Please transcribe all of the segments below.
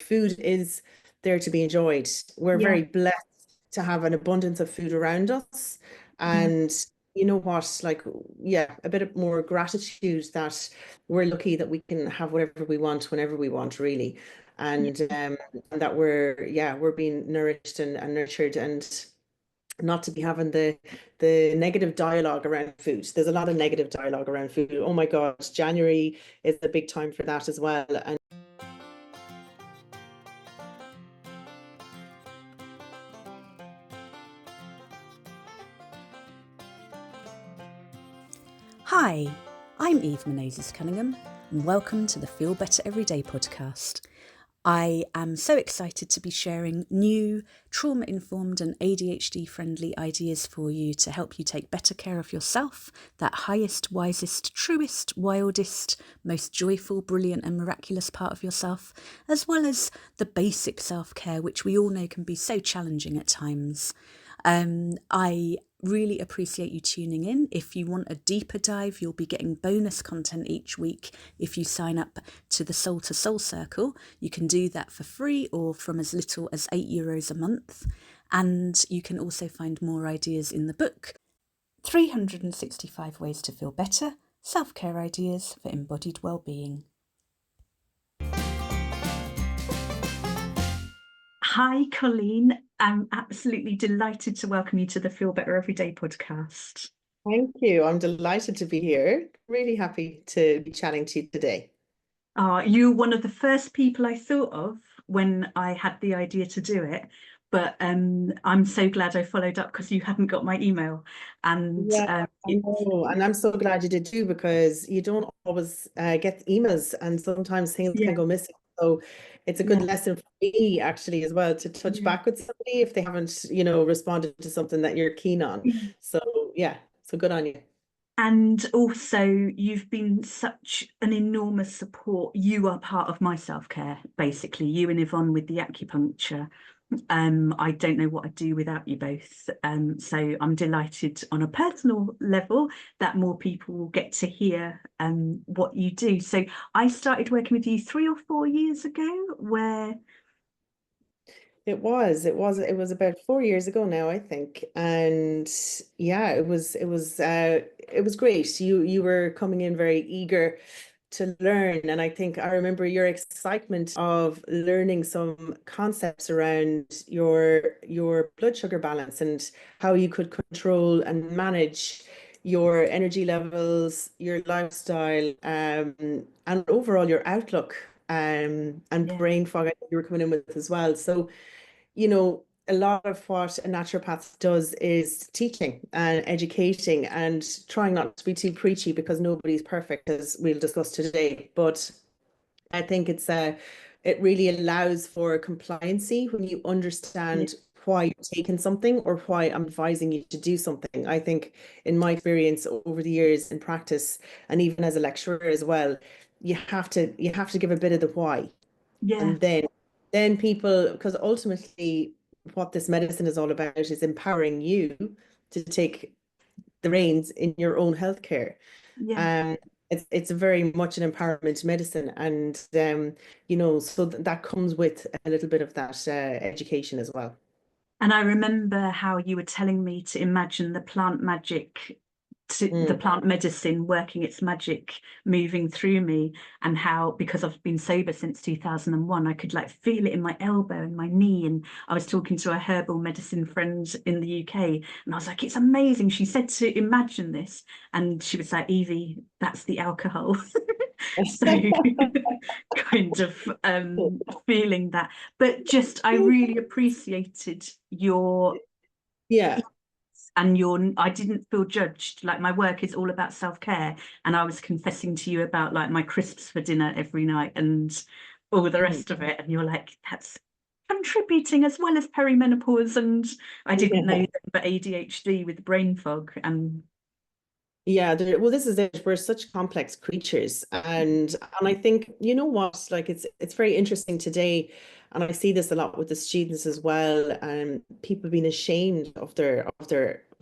food is there to be enjoyed. We're Yeah. very blessed to have an abundance of food around us. Mm. And you know what, like, yeah, a bit of more gratitude that we're lucky that we can have whatever we want whenever we want, really. Yeah. And that we're being nourished and nurtured, and not to be having the negative dialogue around food. There's a lot of negative dialogue around food. Oh my God, January is a big time for that as well. And Hi, I'm Eve Menezes Cunningham, and welcome to the Feel Better Everyday podcast. I am so excited to be sharing new trauma-informed and ADHD-friendly ideas for you to help you take better care of yourself, that highest, wisest, truest, wildest, most joyful, brilliant and miraculous part of yourself, as well as the basic self-care, which we all know can be so challenging at times. I really appreciate you tuning in. If you want a deeper dive, you'll be getting bonus content each week if you sign up to the Soul to Soul Circle. You can do that for free or from as little as €8 a month. And you can also find more ideas in the book, 365 Ways to Feel Better, Self-Care Ideas for Embodied Wellbeing. Hi, Colleen. I'm absolutely delighted to welcome you to the Feel Better Everyday podcast. thank you. I'm delighted to be here. Really happy to be chatting to you today. You're one of the first people I thought of when I had the idea to do it, but I'm so glad I followed up because you hadn't got my email. And Yeah, I know. And I'm so glad you did too, because you don't always get emails, and sometimes things yeah, can go missing. So it's a good yeah, lesson for me actually as well, to touch yeah. back with somebody if they haven't, responded to something that you're keen on. So yeah, so good on you. And also, you've been such an enormous support. You are part of my self-care, basically. You and Yvonne with the acupuncture. I don't know what I'd do without you both. So I'm delighted on a personal level that more people will get to hear what you do. So I started working with you 3 or 4 years ago, where It was about 4 years ago now, I think. And yeah, it was great. You were coming in very eager to learn. And I think I remember your excitement of learning some concepts around your blood sugar balance and how you could control and manage your energy levels, your lifestyle, and overall your outlook, and yeah, brain fog I think you were coming in with as well. So a lot of what a naturopath does is teaching and educating and trying not to be too preachy, because nobody's perfect, as we'll discuss today. But I think it really allows for compliancy when you yeah, understand why you're taking something or why I'm advising you to do something. I think in my experience over the years in practice, and even as a lecturer as well, you have to give a bit of the why. yeah, And then people, because ultimately what this medicine is all about is empowering you to take the reins in your own healthcare. yeah. Um, it's very much an empowerment medicine, and so that comes with a little bit of that education as well. And I remember how you were telling me to imagine the plant magic, to the Mm. plant medicine working its magic moving through me, and how, because I've been sober since 2001, I could like feel it in my elbow and my knee. And I was talking to a herbal medicine friend in the UK, and I was like, it's amazing. She said to imagine this, and she was like, Evie, that's the alcohol. So kind of feeling that, but just I really appreciated your Yeah. and your I didn't feel judged. Like, my work is all about self-care, and I was confessing to you about like my crisps for dinner every night and all the Mm. rest of it, and you're like, that's contributing as well as perimenopause. And I didn't know that, but ADHD with brain fog. And Yeah, well, this is it. We're such complex creatures, and I think you know what, like it's very interesting today, and I see this a lot with the students as well, and people being ashamed of their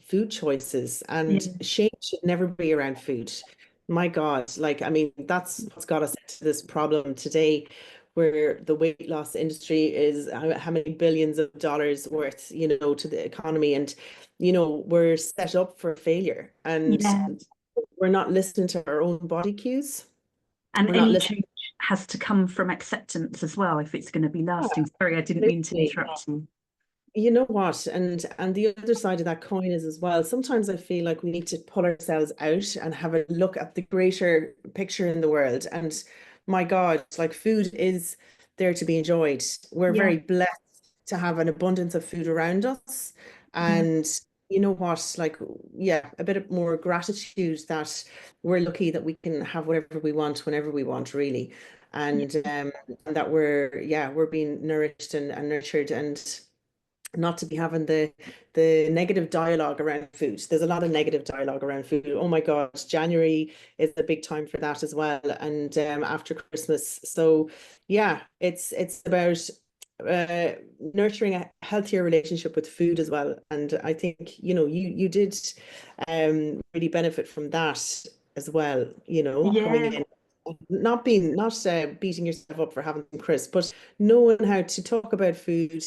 food choices, yeah, and shame should never be around food. My God, like I mean, that's what's got us into this problem today, where the weight loss industry is how many billions of dollars worth, to the economy. And, we're set up for failure, and Yeah. we're not listening to our own body cues. And We're not any listening. change has to come from acceptance as well, if it's going to be lasting. Sorry, I didn't mean to interrupt you. You know what? And the other side of that coin is as well, sometimes I feel like we need to pull ourselves out and have a look at the greater picture in the world. And my God, like, food is there to be enjoyed. We're Yeah. very blessed to have an abundance of food around us. Yeah. And you know what? Like, yeah, a bit of more gratitude that we're lucky that we can have whatever we want whenever we want, really. And that we're being nourished and nurtured, and not to be having the negative dialogue around food. There's a lot of negative dialogue around food. Oh my God, January is a big time for that as well, and after Christmas. So yeah, it's about nurturing a healthier relationship with food as well. And I think, you did really benefit from that as well, coming Yeah. in. Not being, not beating yourself up for having some crisps, but knowing how to talk about food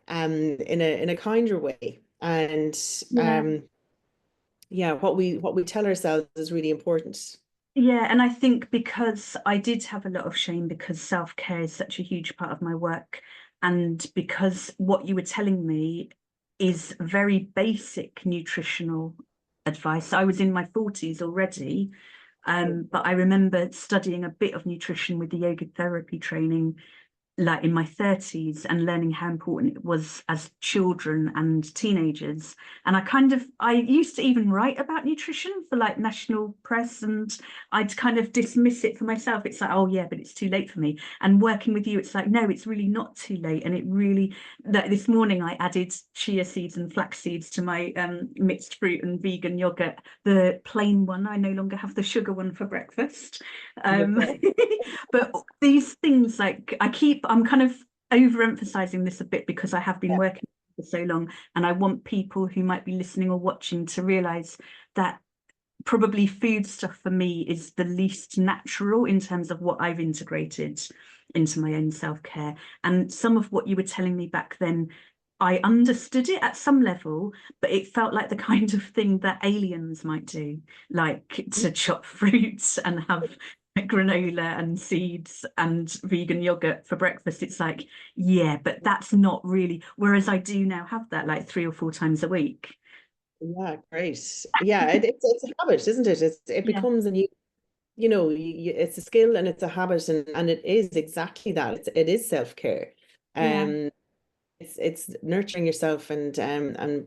in a kinder way. And Yeah. what we tell ourselves is really important. Yeah, and I think because I did have a lot of shame because self-care is such a huge part of my work, and because what you were telling me is very basic nutritional advice. I was in my 40s already, but I remember studying a bit of nutrition with the yoga therapy training like in my 30s and learning how important it was as children and teenagers. And I used to even write about nutrition for like national press, and I'd kind of dismiss it for myself. It's like, oh yeah, but it's too late for me. And working with you, it's like, no, it's really not too late. And it really, like this morning I added chia seeds and flax seeds to my mixed fruit and vegan yogurt, the plain one. I no longer have the sugar one for breakfast. But these things, like I'm kind of overemphasizing this a bit because I have been Yeah. working for so long, and I want people who might be listening or watching to realize that probably food stuff for me is the least natural in terms of what I've integrated into my own self-care. And some of what you were telling me back then, I understood it at some level, but it felt like the kind of thing that aliens might do, like to chop fruits and have granola and seeds and vegan yogurt for breakfast. It's like, yeah, but that's not really, whereas I do now have that like 3 or 4 times a week. Yeah, great. Yeah, it's a habit, isn't it? It Yeah. becomes a new, it's a skill and it's a habit, and it is exactly that. It is self-care. Yeah. It's nurturing yourself and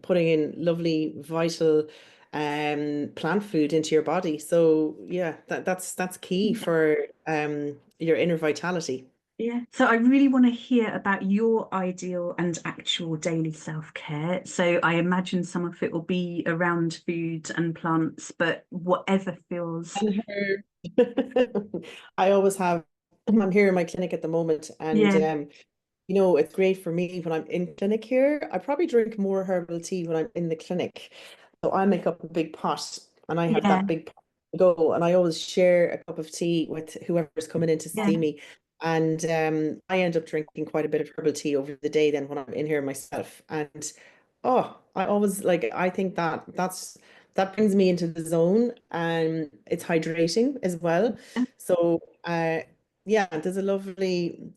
putting in lovely, vital plant food into your body. So yeah, that's key for your inner vitality. Yeah. So I really want to hear about your ideal and actual daily self-care. So I imagine some of it will be around food and plants, but whatever feels. And I always have, I'm here in my clinic at the moment, and Yeah. it's great for me when I'm in clinic here. I probably drink more herbal tea when I'm in the clinic. So I make up a big pot, and I have Yeah. that big pot to go, and I always share a cup of tea with whoever's coming in to Yeah. see me. And I end up drinking quite a bit of herbal tea over the day then when I'm in here myself. And I always like, I think that brings me into the zone, and it's hydrating as well. So yeah, there's a lovely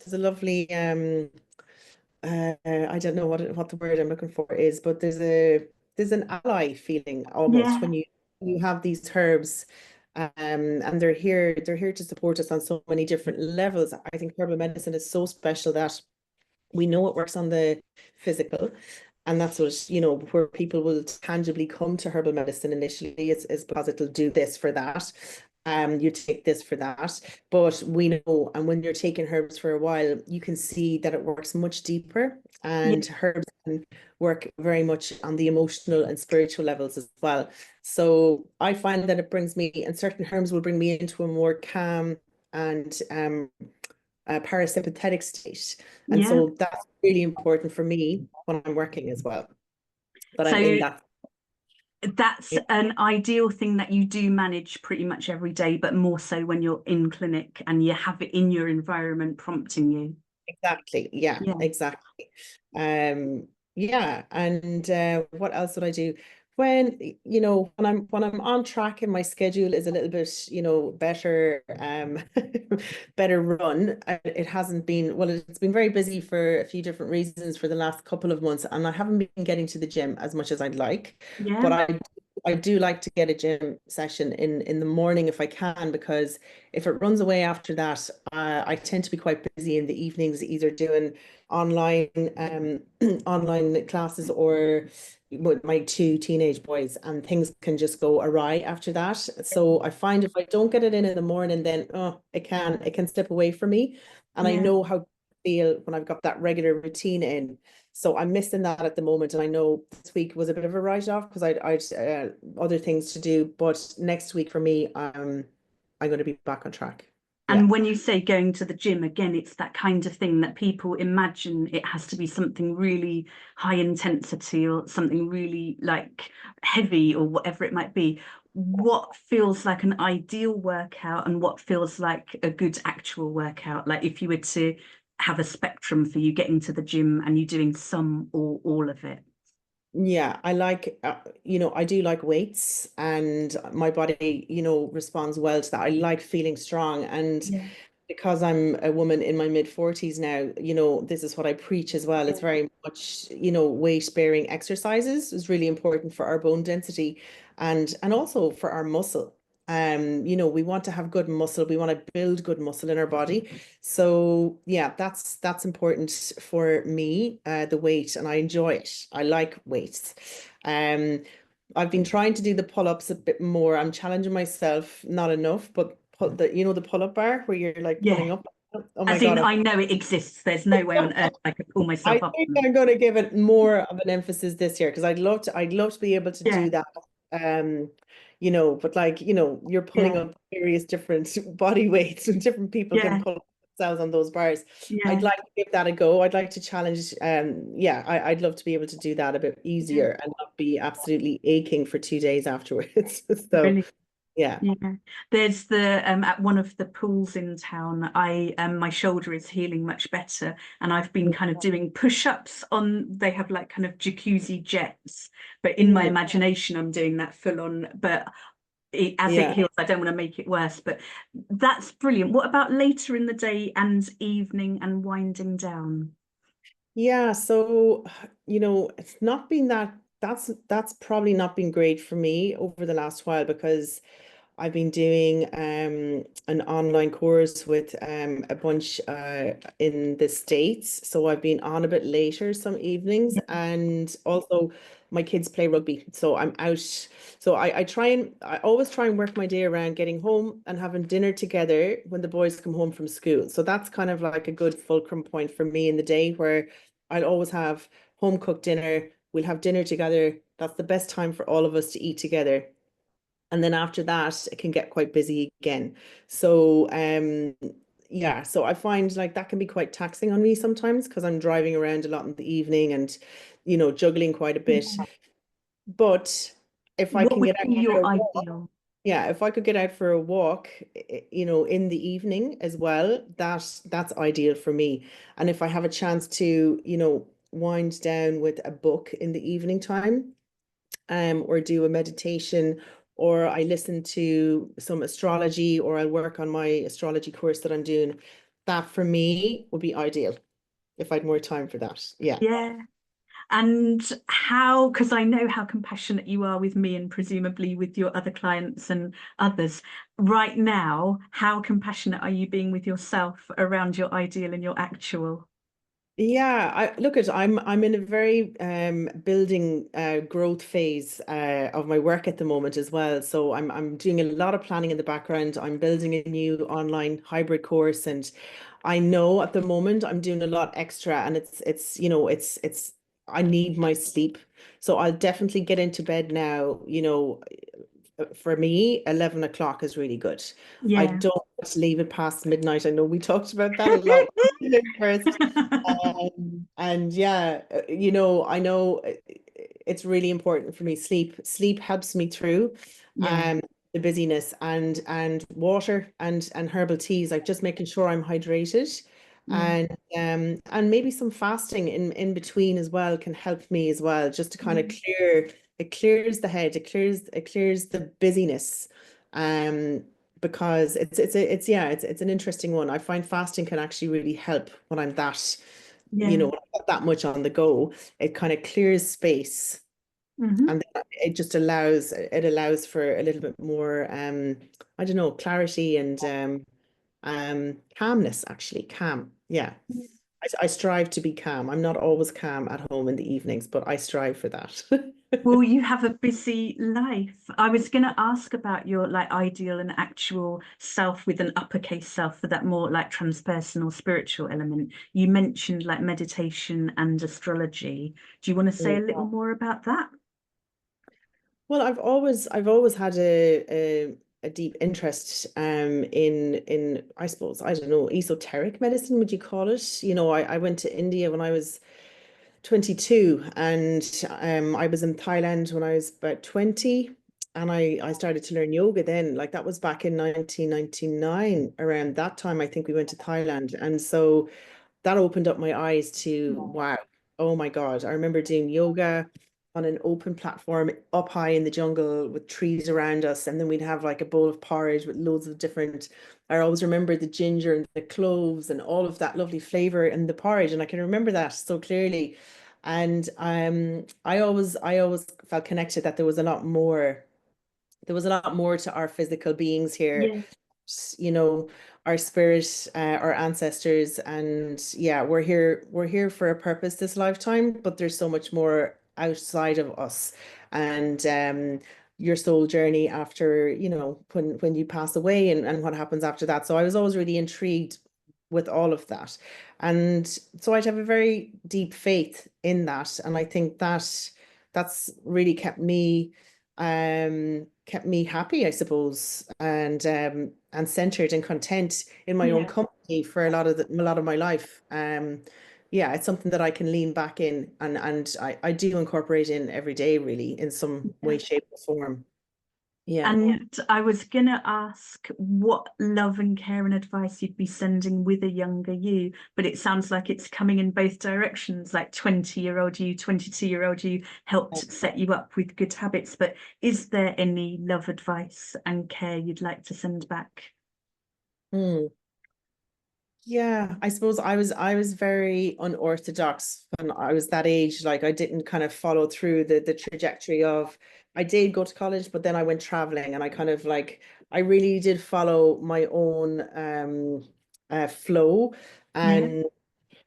I don't know what the word I'm looking for is, but there's an ally feeling almost Yeah. when you have these herbs, and they're here to support us on so many different levels. I think herbal medicine is so special that we know it works on the physical, and that's what, where people will tangibly come to herbal medicine initially is because it'll do this for that. You take this for that. But we know, and when you're taking herbs for a while, you can see that it works much deeper, Yeah. and herbs can work very much on the emotional and spiritual levels as well. So I find that it brings me, and certain herbs will bring me into a more calm and a parasympathetic state. And Yeah. so that's really important for me when I'm working as well. But I'm in So that. That's Yeah, an ideal thing that you do manage pretty much every day, but more so when you're in clinic and you have it in your environment prompting you. exactly. Yeah, Yeah. exactly. Yeah, and what else would I do? When, when I'm on track and my schedule is a little bit, better, better run. It hasn't been, well, it's been very busy for a few different reasons for the last couple of months, and I haven't been getting to the gym as much as I'd like. Yeah. But I do like to get a gym session in the morning if I can, because if it runs away after that, I tend to be quite busy in the evenings, either doing online online classes or with my two teenage boys, and things can just go awry after that. So I find if I don't get it in the morning, then it can slip away from me, and I Yeah. know how I feel when I've got that regular routine in. So I'm missing that at the moment, and I know this week was a bit of a write-off because I'd other things to do, but next week for me, I'm going to be back on track. Yeah. And when you say going to the gym, again, it's that kind of thing that people imagine it has to be something really high intensity or something really like heavy or whatever it might be. What feels like an ideal workout and what feels like a good actual workout? Like if you were to have a spectrum for you getting to the gym and you doing some or all of it. Yeah, I like, I do like weights, and my body, responds well to that. I like feeling strong. And Yeah. because I'm a woman in my mid 40s now, this is what I preach as well. It's very much, weight bearing exercises is really important for our bone density, and also for our muscle. We want to have good muscle. We want to build good muscle in our body. So yeah, that's important for me, the weight, and I enjoy it. I like weights. Um, I've been trying to do the pull-ups a bit more. I'm challenging myself, not enough, but the pull-up bar where you're like Yeah. pulling up. Oh my As in, God. I know it exists. There's no way on earth I could pull I myself up. think I'm going to give it more of an emphasis this year, because I'd love to be able to Yeah. do that. Um, but like, you're pulling Yeah. up various different body weights, and different people can Yeah. pull up themselves on those bars. I'd Yeah. like to give that a go. I'd like to challenge, yeah, I'd love to be able to do that a bit Yeah. easier and not be absolutely aching for 2 days afterwards. So Really. yeah. Yeah, there's the at one of the pools in town, I my shoulder is healing much better, and I've been kind of doing push-ups on, they have like kind of jacuzzi jets, but in my Mm, imagination I'm doing that full on, but as it yeah. heals I don't want to make it worse. But that's brilliant. What about later in the day and evening and winding down? Yeah, so it's not been that's probably not been great for me over the last while, because I've been doing an online course with a bunch in the States. So I've been on a bit later some evenings, Yeah. and also my kids play rugby. So I'm out. So I always try and work my day around getting home and having dinner together when the boys come home from school. So that's kind of like a good fulcrum point for me in the day, where I'll always have home cooked dinner. We'll have dinner together. That's the best time for all of us to eat together. And then after that, it can get quite busy again. So, yeah, so I find like that can be quite taxing on me sometimes, because I'm driving around a lot in the evening and, juggling quite a bit. But if I What can would get out be for your a walk, ideal? yeah, if I could get out for a walk, in the evening as well, that's ideal for me. And if I have a chance to, wind down with a book in the evening time, or do a meditation, or I listen to some astrology, or I work on my astrology course that I'm doing, that for me would be ideal if I had more time for that. Yeah. Yeah. And how, because I know how compassionate you are with me and presumably with your other clients and others. Right now, how compassionate are you being with yourself around your ideal and your actual? Yeah, I'm in a very building growth phase of my work at the moment as well. So I'm doing a lot of planning in the background. I'm building a new online hybrid course, and I know at the moment I'm doing a lot extra, and it's I need my sleep. So I'll definitely get into bed now, for me, 11 o'clock is really good. I Yeah. don't want to leave it past midnight. I know we talked about that a lot first. And yeah, I know it's really important for me. Sleep helps me through Yeah. the busyness, and water and herbal teas, like just making sure I'm hydrated. Yeah. And maybe some fasting in between as well can help me as well, just to kind of Mm. clears the head, it clears the busyness. Um because it's an interesting one. I find fasting can actually really help when I'm that, Yeah. when I've got that much on the go. It kind of clears space, Hmm. and then it allows for a little bit more, I don't know, clarity and calmness, actually. Yeah. I strive to be calm. I'm not always calm at home in the evenings, but I strive for that. Well, you have a busy life. I was going to ask about your like ideal and actual self with an uppercase self for that more like transpersonal spiritual element. You mentioned like meditation and astrology. Do you want to say a little more about that? Well, I've always had a deep interest in, I suppose, I don't know, esoteric medicine, would you call it? I went to India when I was 22, and I was in Thailand when I was about 20, and I started to learn yoga then. Like, that was back in 1999. Around that time, I think we went to Thailand. And so that opened up my eyes to, wow, oh my God. I remember doing yoga on an open platform up high in the jungle with trees around us. And then we'd have like a bowl of porridge with loads of different, I always remember the ginger and the cloves and all of that lovely flavor in the porridge. And I can remember that so clearly. And I always felt connected that there was a lot more to our physical beings here, Yeah. you know, our spirit, our ancestors, and yeah, we're here for a purpose this lifetime, but there's so much more outside of us. And your soul journey after, when you pass away, and what happens after that. So I was always really intrigued with all of that. And so I'd have a very deep faith in that. And I think that's really kept me happy, I suppose, and centered and content in my own Yeah. company for a lot of my life. Yeah, it's something that I can lean back in, and I do incorporate in every day, really, in some way, shape, or form. Yeah. And I was gonna ask what love and care and advice you'd be sending with a younger you, but it sounds like it's coming in both directions, like 20-year-old you, 22-year-old you helped set you up with good habits. But is there any love advice and care you'd like to send back? Hmm. Yeah, I suppose I was very unorthodox when I was that age. Like, I didn't kind of follow through the trajectory of, I did go to college, but then I went traveling, and I kind of like, I really did follow my own flow. Yeah. And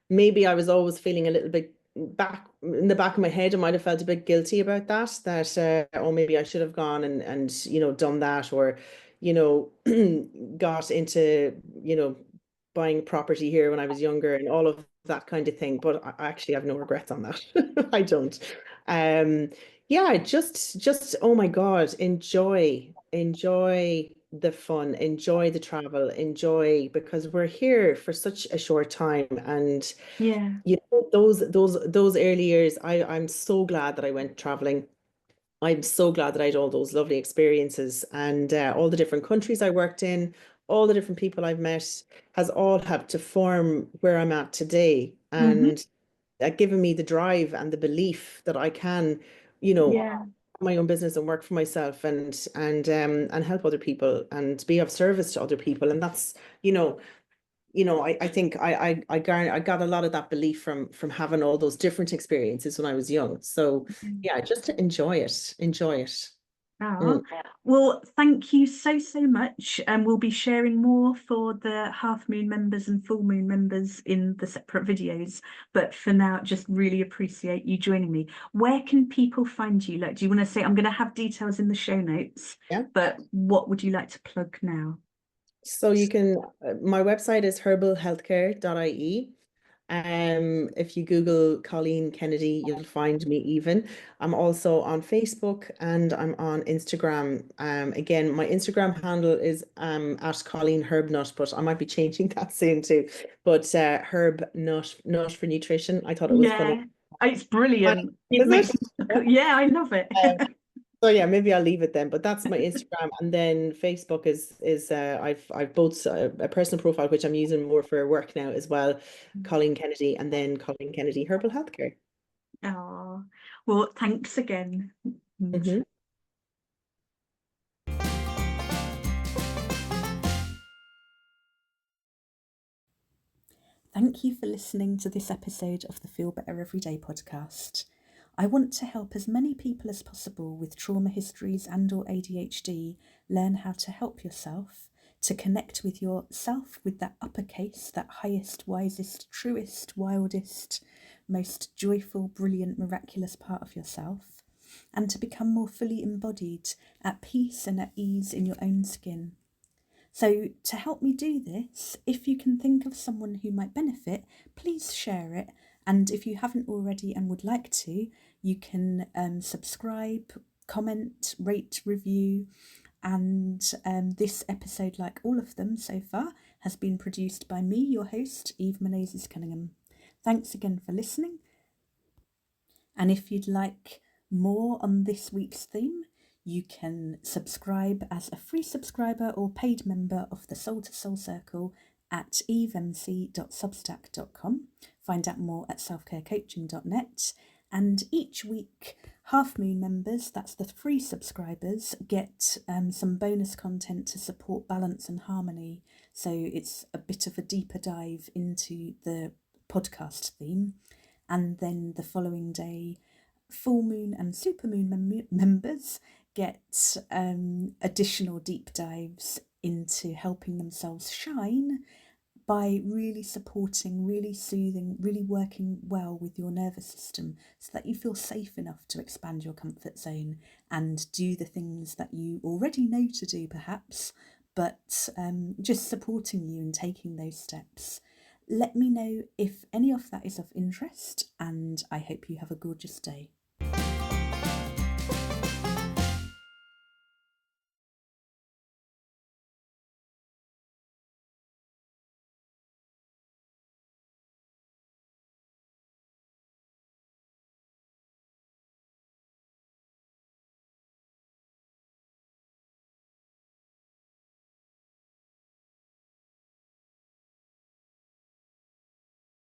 maybe I was always feeling a little bit back in the back of my head. I might have felt a bit guilty about that, oh, maybe I should have gone and done that, or you know got into buying property here when I was younger and all of that kind of thing. But I actually have no regrets on that. I don't. Um, yeah, just oh my God, enjoy the fun, enjoy the travel, enjoy, because we're here for such a short time. And Yeah. those early years, I'm so glad that I went traveling. I'm so glad that I had all those lovely experiences, and all the different countries I worked in, all the different people I've met, has all helped to form where I'm at today, Hmm. and given me the drive and the belief that I can, you know, Yeah. my own business and work for myself, and help other people and be of service to other people. And that's, I think I got a lot of that belief from having all those different experiences when I was young. So yeah, just to enjoy it, enjoy it. Ah, Mm. well, thank you so, so much. And we'll be sharing more for the Half Moon members and Full Moon members in the separate videos. But for now, just really appreciate you joining me. Where can people find you? Like, do you want to say, I'm going to have details in the show notes, Yeah. but what would you like to plug now? So you can, my website is herbalhealthcare.ie. If you Google Colleen Kennedy, you'll find me even. I'm also on Facebook and I'm on Instagram. Again, my Instagram handle is at Colleen Herbnut, but I might be changing that soon too. But Herb Nut for nutrition. I thought it was funny. Yeah. It's brilliant. It Is makes it? yeah, I love it. So yeah, maybe I'll leave it then. But that's my Instagram, and then Facebook is I've both a personal profile which I'm using more for work now as well, Colleen Kennedy, and then Colleen Kennedy Herbal Healthcare. Oh, well, thanks again. Mhm. Thank you for listening to this episode of the Feel Better Everyday podcast. I want to help as many people as possible with trauma histories and or ADHD learn how to help yourself, to connect with yourself with that uppercase, that highest, wisest, truest, wildest, most joyful, brilliant, miraculous part of yourself, and to become more fully embodied, at peace and at ease in your own skin. So, to help me do this, if you can think of someone who might benefit, please share it. And if you haven't already and would like to, you can subscribe, comment, rate, review. And this episode, like all of them so far, has been produced by me, your host, Eve Menezes Cunningham. Thanks again for listening. And if you'd like more on this week's theme, you can subscribe as a free subscriber or paid member of the Soul to Soul Circle at evemc.substack.com. Find out more at selfcarecoaching.net. And each week, Half Moon members, that's the free subscribers, get some bonus content to support balance and harmony. So it's a bit of a deeper dive into the podcast theme. And then the following day, full moon and supermoon members get additional deep dives into helping themselves shine by really supporting, really soothing, really working well with your nervous system so that you feel safe enough to expand your comfort zone and do the things that you already know to do perhaps, but just supporting you in taking those steps. Let me know if any of that is of interest, and I hope you have a gorgeous day.